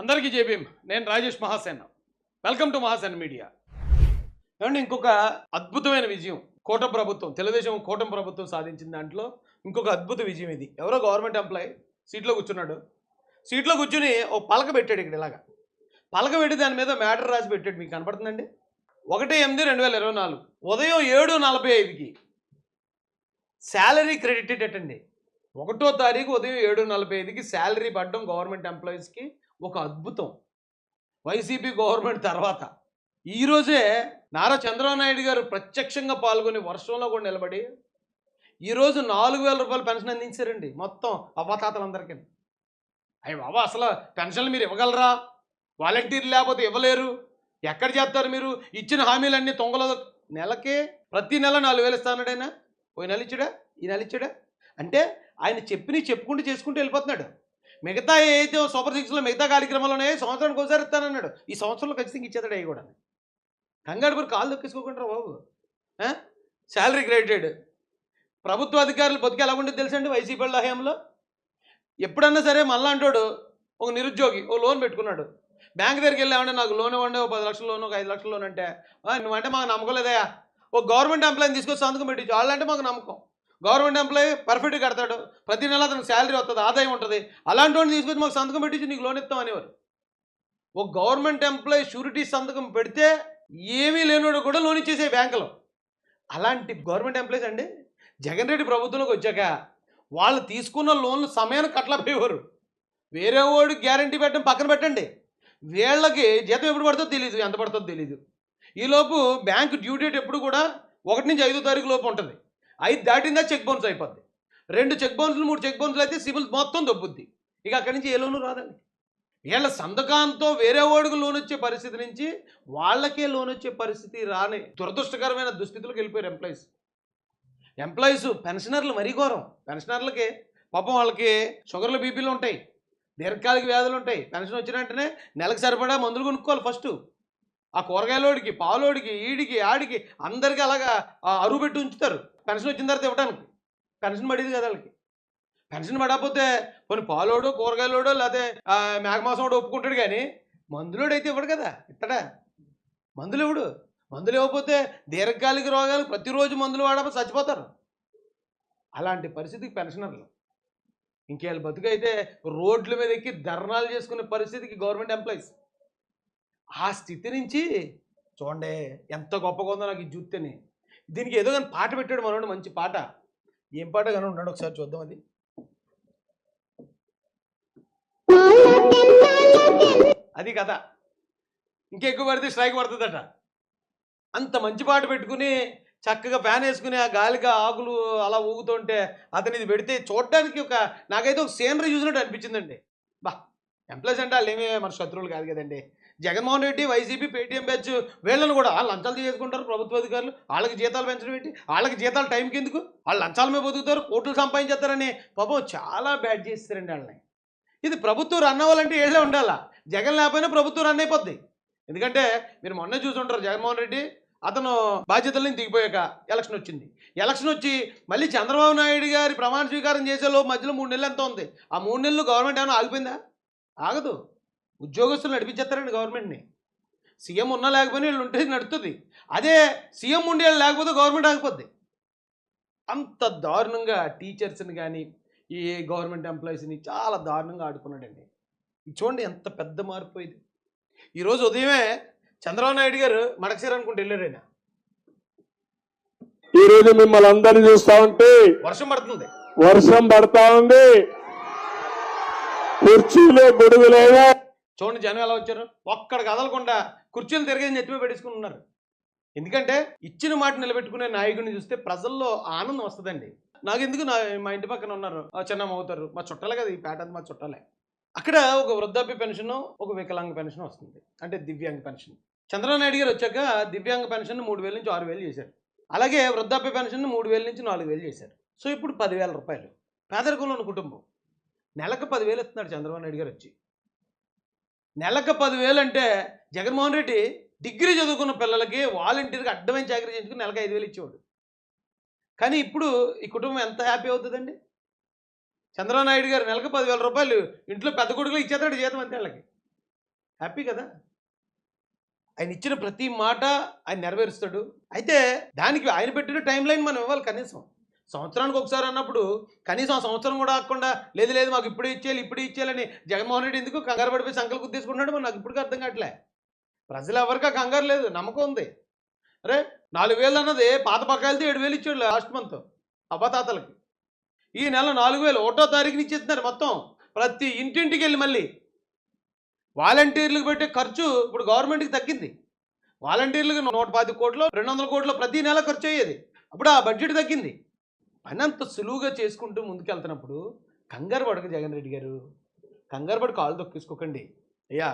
అందరికీ జేబీఎం. నేను Rajesh Mahasena. Welcome to Mahasena media. ఏమంటే ఇంకొక అద్భుతమైన విజయం కూటమి ప్రభుత్వం, తెలుగుదేశం కూటమి ప్రభుత్వం సాధించిన దాంట్లో ఇంకొక అద్భుత విజయం ఇది. ఎవరో గవర్నమెంట్ ఎంప్లాయీ సీట్లో కూర్చున్నాడు. సీట్లో కూర్చుని ఓ పలక పెట్టాడు. ఇక్కడ ఇలాగా పలక పెట్టి దాని మీద మ్యాటర్ రాసి పెట్టాడు. మీకు కనపడుతుందండి. 1/8/2024 ఉదయం 7:45కి శాలరీ క్రెడిటెడ్ అటండి. 1వ తారీఖు ఉదయం 7:45కి శాలరీ పడడం గవర్నమెంట్ ఎంప్లాయీస్కి ఒక అద్భుతం. వైసీపీ గవర్నమెంట్ తర్వాత ఈరోజే నారా చంద్రబాబు నాయుడు గారు ప్రత్యక్షంగా పాల్గొని వర్షంలో కూడా నిలబడి ఈరోజు 4,000 రూపాయలు పెన్షన్ అందించారండి మొత్తం అవ్వాతాతలందరికీ. అయ్యి బాబా, అసలు పెన్షన్లు మీరు ఇవ్వగలరా? వాలంటీర్లు లేకపోతే ఇవ్వలేరు. ఎక్కడ చేస్తారు మీరు? ఇచ్చిన హామీలన్నీ తొంగలో. నెలకే ప్రతి నెల 4,000 ఇస్తానడైనా. పోయి నెల ఇచ్చాడా, ఈ నెల ఇచ్చాడా? అంటే ఆయన చెప్పుకుంటూ చేసుకుంటూ వెళ్ళిపోతున్నాడు. మిగతా ఏదైతే సూపర్ సిక్స్లో మిగతా కార్యక్రమాలు సంవత్సరానికి ఒకసారి ఇస్తానన్నాడు. ఈ సంవత్సరంలో ఖచ్చితంగా ఇచ్చేతాడు. అవి కూడా కంగారుపూర్ కాళ్ళు దొక్కేసుకోకుండా బాబు. Salary credited. ప్రభుత్వ అధికారులు బతికి ఎలా ఉండేది తెలుసండి వైసీపీ వాళ్ళ హయాంలో. ఎప్పుడన్నా సరే మళ్ళా అంటాడు ఒక నిరుద్యోగి ఓ లోన్ పెట్టుకున్నాడు. బ్యాంక్ దగ్గరికి వెళ్ళామంటే నాకు లోన్ ఇవ్వండి, ఓ 10 లక్షల లోన్, ఒక 5 లక్షల లోన్ అంటే నువ్వంటే మాకు నమ్మకం లేదయా. ఒక గవర్నమెంట్ ఎంప్లాయీని తీసుకొచ్చి సంతకం పెట్టించు. వాళ్ళంటే మాకు నమ్మకం. గవర్నమెంట్ ఎంప్లాయీ పర్ఫెక్ట్గా కడతాడు, ప్రతి నెల అతనికి శాలరీ వస్తుంది, ఆదాయం ఉంటుంది. అలాంటి వాడిని తీసుకొచ్చి మాకు సంతకం పెట్టించి నీకు లోన్ ఇస్తాం అనేవారు. ఒక గవర్నమెంట్ ఎంప్లాయీ షూరిటీ సంతకం పెడితే ఏమీ లేనివాడు కూడా లోన్ ఇచ్చేసే బ్యాంకులో. అలాంటి గవర్నమెంట్ ఎంప్లాయీస్ అండి జగన్ రెడ్డి ప్రభుత్వంలోకి వచ్చాక వాళ్ళు తీసుకున్న లోన్లు సమయానికి కట్టలేకపోయేవారు. వేరే వాడు గ్యారంటీ పెట్టడం పక్కన పెట్టండి, వీళ్ళకి జీతం ఎప్పుడు పడుతుందో తెలియదు, ఎంత పడుతుందో తెలియదు. ఈలోపు బ్యాంకు డ్యూ డేట్ ఎప్పుడు కూడా 1 నుంచి 5వ తారీఖు లోపు ఉంటుంది. 5 దాటిందా చెక్ బౌన్స్ అయిపోద్ది. 2 చెక్ బౌన్స్లు 3 చెక్ బౌన్స్లు అయితే సిబిల్ మొత్తం దొబ్బుద్ది. ఇక అక్కడి నుంచి ఏ లోను రాదండి. వీళ్ళ సంతకంతో వేరే వాడికి లోన్ వచ్చే పరిస్థితి నుంచి వాళ్ళకే లోన్ వచ్చే పరిస్థితి రాని దురదృష్టకరమైన దుస్థితులకు వెళ్ళిపోయారు ఎంప్లాయీస్. పెన్షనర్లు మరీ ఘోరం. పెన్షనర్లకి పాపం వాళ్ళకి షుగర్లు, బీపీలు ఉంటాయి, దీర్ఘకాలిక వ్యాధులు ఉంటాయి. పెన్షన్ వచ్చిన వెంటనే నెలకు సరిపడా మందులు కొనుక్కోవాలి ఫస్ట్. ఆ కూరగాయలోడికి, పాలోడికి, ఈడికి, ఆడికి అందరికీ అలాగా అరువు పెట్టి ఉంచుతారు పెన్షన్ వచ్చిన తర్వాత ఇవ్వడానికి. పెన్షన్ పడేది కదా వాళ్ళకి. పెన్షన్ పడకపోతే కొన్ని పాలోడో, కూరగాయలోడో, లేకపోతే మేఘమాసం వాడు ఒప్పుకుంటాడు, కానీ మందులోడు అయితే ఇవ్వడు కదా. ఇట్టడా మందులు ఇవ్వడు. మందులు ఇవ్వకపోతే దీర్ఘకాలిక రోగాలు ప్రతిరోజు మందులు వాడకపోతే చచ్చిపోతారు. అలాంటి పరిస్థితికి పెన్షనర్లు. ఇంకేళ్ళ బతుకైతే రోడ్ల మీద ఎక్కి ధర్నాలు చేసుకునే పరిస్థితికి గవర్నమెంట్ ఎంప్లాయీస్. ఆ స్థితి నుంచి చూడండి ఎంత గొప్పగా ఉందో నాకు ఇది చూస్తేనే. దీనికి ఏదో కానీ పాట పెట్టాడు మనోడు, మంచి పాట. ఏం పాట కానీ ఉన్నాడు, ఒకసారి చూద్దాం. అది కథ. ఇంకెక్కువ పడితే స్ట్రైక్ పడుతుందట. అంత మంచి పాట పెట్టుకుని చక్కగా ఫ్యాన్ వేసుకుని ఆ గాలిగా ఆకులు అలా ఊగుతుంటే అతను ఇది పెడితే చూడడానికి నాకైతే ఒక సీనరీ చూసినట్టు అనిపించిందండి. బా, ఎంప్లాయీస్ అంటే వాళ్ళు ఏమీ మన శత్రువులు కాదు కదండి. Jaganmohan Reddy, YCP, Paytm batch వీళ్ళని కూడా వాళ్ళు లంచాలు చేసుకుంటారు. ప్రభుత్వ అధికారులు వాళ్ళకి జీతాలు పెంచడం ఏంటి, వాళ్ళకి జీతాలు టైంకి ఎందుకు, వాళ్ళు లంచాల మీద బతుకుతారు, కోట్లు సంపాదించేస్తారని పాపం చాలా బ్యాడ్ చేస్తారండి వాళ్ళని. ఇది ప్రభుత్వం రన్ అవ్వాలంటే ఏళ్ళే ఉండాలా. జగన్ లేకపోయినా ప్రభుత్వం రన్ అయిపోద్ది. ఎందుకంటే మీరు మొన్న చూసుంటారు, జగన్మోహన్ రెడ్డి అతను బాధ్యతలను దిగిపోయాక ఎలక్షన్ వచ్చింది. ఎలక్షన్ వచ్చి మళ్ళీ చంద్రబాబు నాయుడు గారి ప్రమాణ స్వీకారం చేసేలోపు మధ్యలో 3 నెలలు ఎంత ఉంది. ఆ 3 నెలలు గవర్నమెంట్ ఏమైనా ఆగిపోయిందా? ఆగదు. ఉద్యోగస్తులు నడిపించేస్తారండి గవర్నమెంట్ని. సీఎం ఉన్నా లేకపోయినా వీళ్ళు ఉంటే నడుస్తుంది. అదే సీఎం ఉండి వీళ్ళు లేకపోతే గవర్నమెంట్ ఆగిపోద్ది. అంత దారుణంగా టీచర్స్ని కానీ ఈ గవర్నమెంట్ ఎంప్లాయీస్ని చాలా దారుణంగా ఆడుకున్నాడండి. చూడండి ఎంత పెద్ద మార్పు ఇది. ఈరోజు ఉదయమే చంద్రబాబు నాయుడు గారు మడకసిర అనుకుంటూ వెళ్ళారైనా. ఈరోజు మిమ్మల్ని అందరినీ చూస్తా ఉంటే వర్షం పడుతుంది, వర్షం పడతా ఉంది, కుర్చీలో గొడుగులేవో. చూడండి జనం ఎలా వచ్చారు. ఒక్కడ కదలకుండా కుర్చీలు తిరిగి నెత్తిమే పెట్టేసుకుని ఉన్నారు. ఎందుకంటే ఇచ్చిన మాట నిలబెట్టుకునే నాయకుడిని చూస్తే ప్రజల్లో ఆనందం వస్తుందండి. నాకు ఎందుకు మా ఇంటి పక్కన ఉన్నారు, చిన్నమ్మ అవుతారు, మా చుట్టాలే కదా, ఈ పేట మా చుట్టాలే. అక్కడ ఒక వృద్ధాప్య పెన్షన్, ఒక వికలాంగ పెన్షన్ వస్తుంది, అంటే దివ్యాంగ పెన్షన్. చంద్రబాబు నాయుడు గారు వచ్చాక దివ్యాంగ పెన్షన్ 3,000 నుంచి 6,000 చేశారు. అలాగే వృద్ధాప్య పెన్షన్ 3,000 నుంచి 4,000 చేశారు. సో ఇప్పుడు 10,000 రూపాయలు. పేదరికంలో ఉన్న కుటుంబం నెలకు 10,000 ఇస్తున్నాడు చంద్రబాబు నాయుడు గారు వచ్చి. నెలకు 10,000 అంటే జగన్మోహన్ రెడ్డి డిగ్రీ చదువుకున్న పిల్లలకి వాలంటీర్గా అడ్డమైన చాకరీ చేయించుకుని నెలకు 5,000 ఇచ్చేవాడు. కానీ ఇప్పుడు ఈ కుటుంబం ఎంత హ్యాపీ అవుతుందండి. చంద్రబాబు నాయుడు గారు నెలకు 10,000 రూపాయలు ఇంట్లో పెద్ద కొడుకులు ఇచ్చేస్తాడు జీతం అంతే వాళ్ళకి. హ్యాపీ కదా. ఆయన ఇచ్చిన ప్రతి మాట ఆయన నెరవేరుస్తాడు. అయితే దానికి ఆయన పెట్టిన టైం లైన్ మనం ఇవ్వాలి. కనీసం సంవత్సరానికి ఒకసారి అన్నప్పుడు కనీసం ఆ సంవత్సరం కూడా ఆగకుండా లేదు లేదు మాకు ఇప్పుడు ఇచ్చేయాలని జగన్మోహన్ రెడ్డి ఎందుకు కంగారు పడిపోయి సంకలు గుద్దేసుకుంటున్నాడు మరి నాకు ఇప్పటికీ అర్థం కావట్లే. ప్రజలు ఎవరికా కంగారు లేదు, నమ్మకం ఉంది. అరే 4,000 అన్నది పాత బకాయిలతో 7,000 ఇచ్చాడు లాస్ట్ మంత్ అవ్వతాతలకి. ఈ నెల 4,000 1వ తారీఖుని ఇచ్చేస్తున్నారు మొత్తం ప్రతి ఇంటింటికి వెళ్ళి. మళ్ళీ వాలంటీర్లకు పెట్టే ఖర్చు ఇప్పుడు గవర్నమెంట్కి తగ్గింది. వాలంటీర్లకు 110 కోట్లు 200 కోట్లు ప్రతి నెల ఖర్చు అయ్యేది, అప్పుడు ఆ బడ్జెట్ తగ్గింది. పని అంత సులువుగా చేసుకుంటూ ముందుకెళ్తున్నప్పుడు కంగారు పడక జగన్ రెడ్డి గారు, కంగారు పడి కాళ్ళు తొక్కేసుకోకండి అయ్యా.